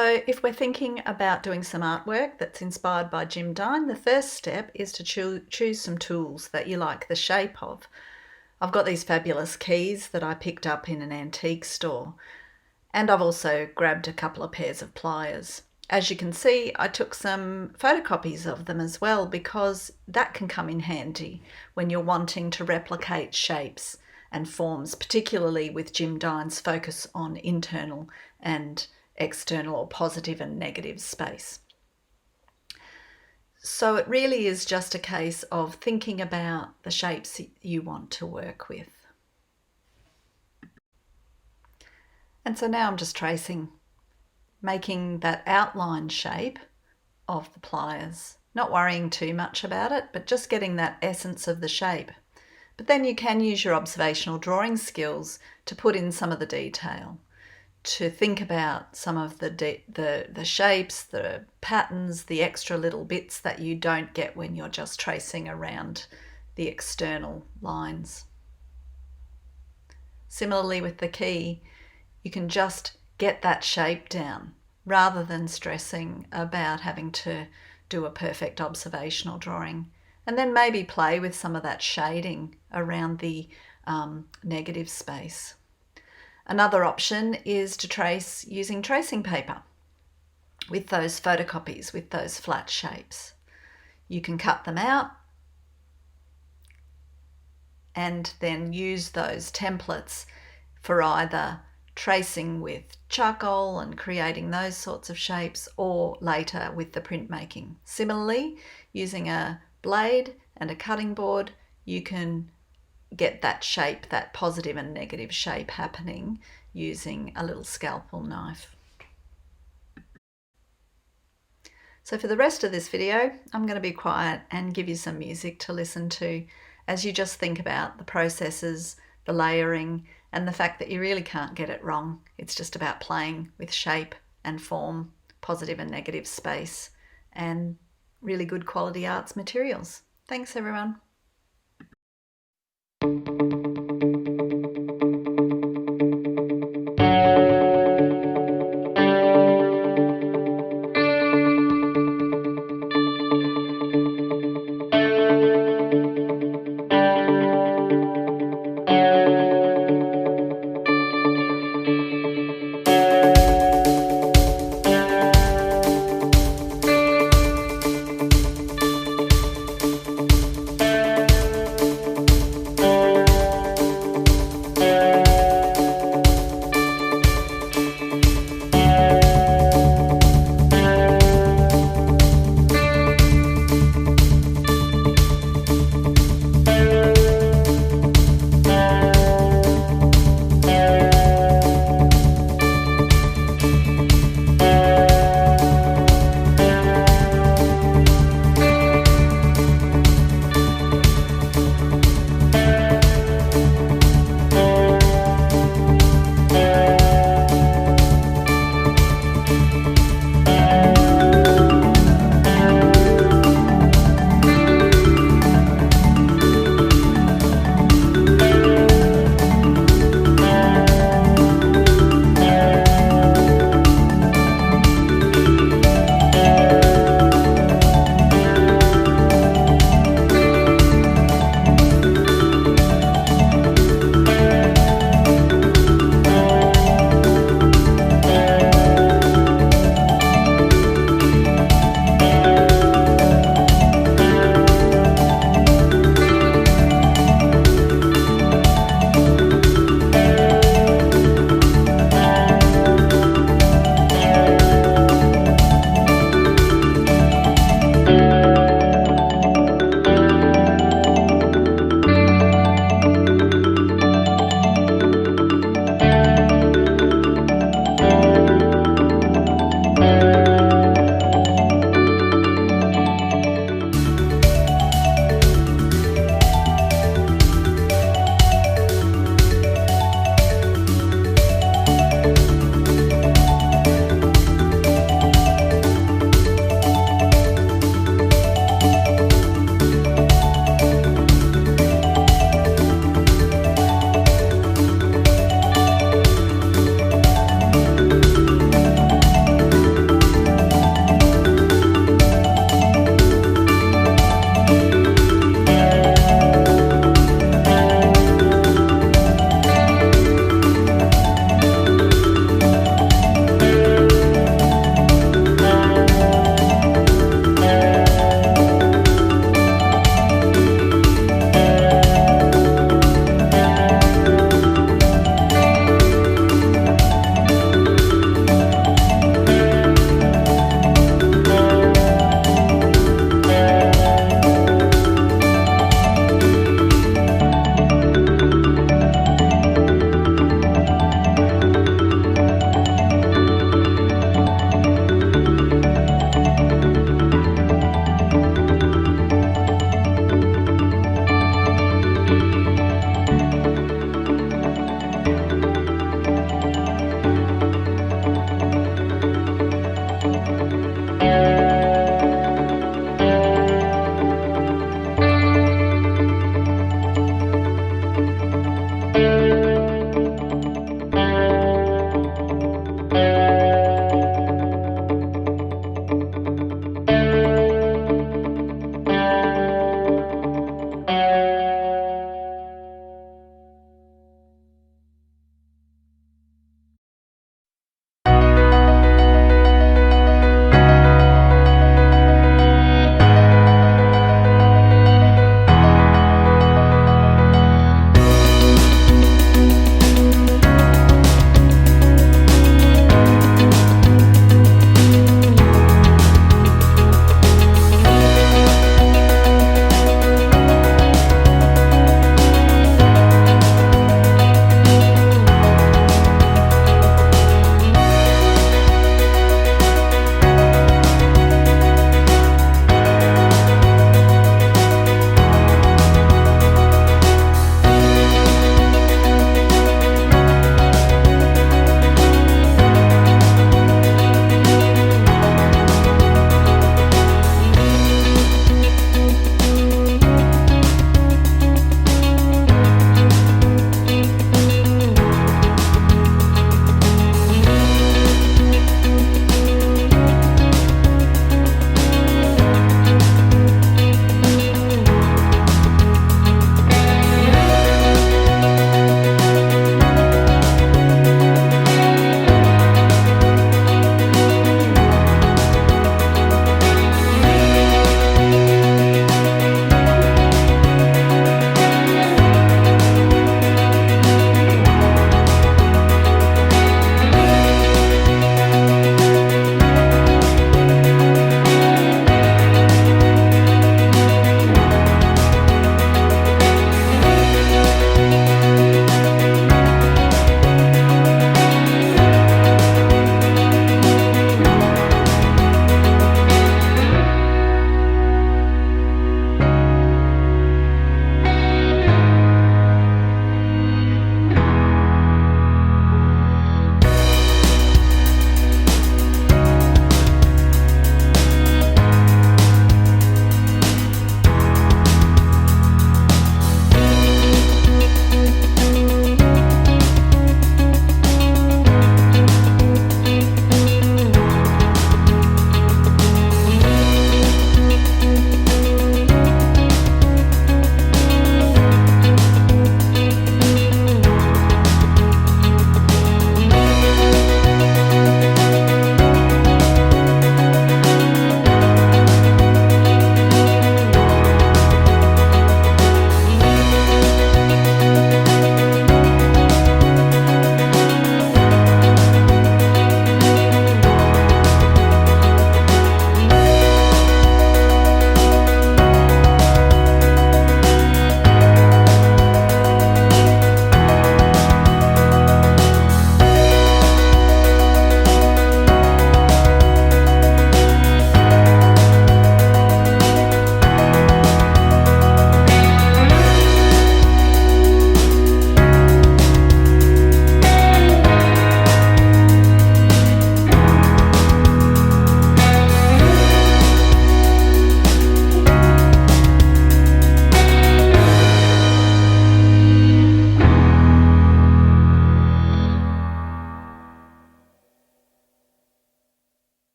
So if we're thinking about doing some artwork that's inspired by Jim Dine, the first step is to choose some tools that you like the shape of. I've got these fabulous keys that I picked up in an antique store, and I've also grabbed a couple of pairs of pliers. As you can see, I took some photocopies of them as well, because that can come in handy when you're wanting to replicate shapes and forms, particularly with Jim Dine's focus on internal and external or positive and negative space. So it really is just a case of thinking about the shapes you want to work with. And so now I'm just tracing, making that outline shape of the pliers, not worrying too much about it, but just getting that essence of the shape. But then you can use your observational drawing skills to put in some of the detail, to think about some of the shapes, the patterns, the extra little bits that you don't get when you're just tracing around the external lines. Similarly with the key, you can just get that shape down rather than stressing about having to do a perfect observational drawing, and then maybe play with some of that shading around the negative space. Another option is to trace using tracing paper with those photocopies, with those flat shapes. You can cut them out and then use those templates for either tracing with charcoal and creating those sorts of shapes, or later with the printmaking. Similarly, using a blade and a cutting board, you can get that shape, that positive and negative shape happening using a little scalpel knife. So for the rest of this video, I'm going to be quiet and give you some music to listen to as you just think about the processes, the layering, and the fact that you really can't get it wrong. It's just about playing with shape and form, positive and negative space, and really good quality arts materials. Thanks everyone.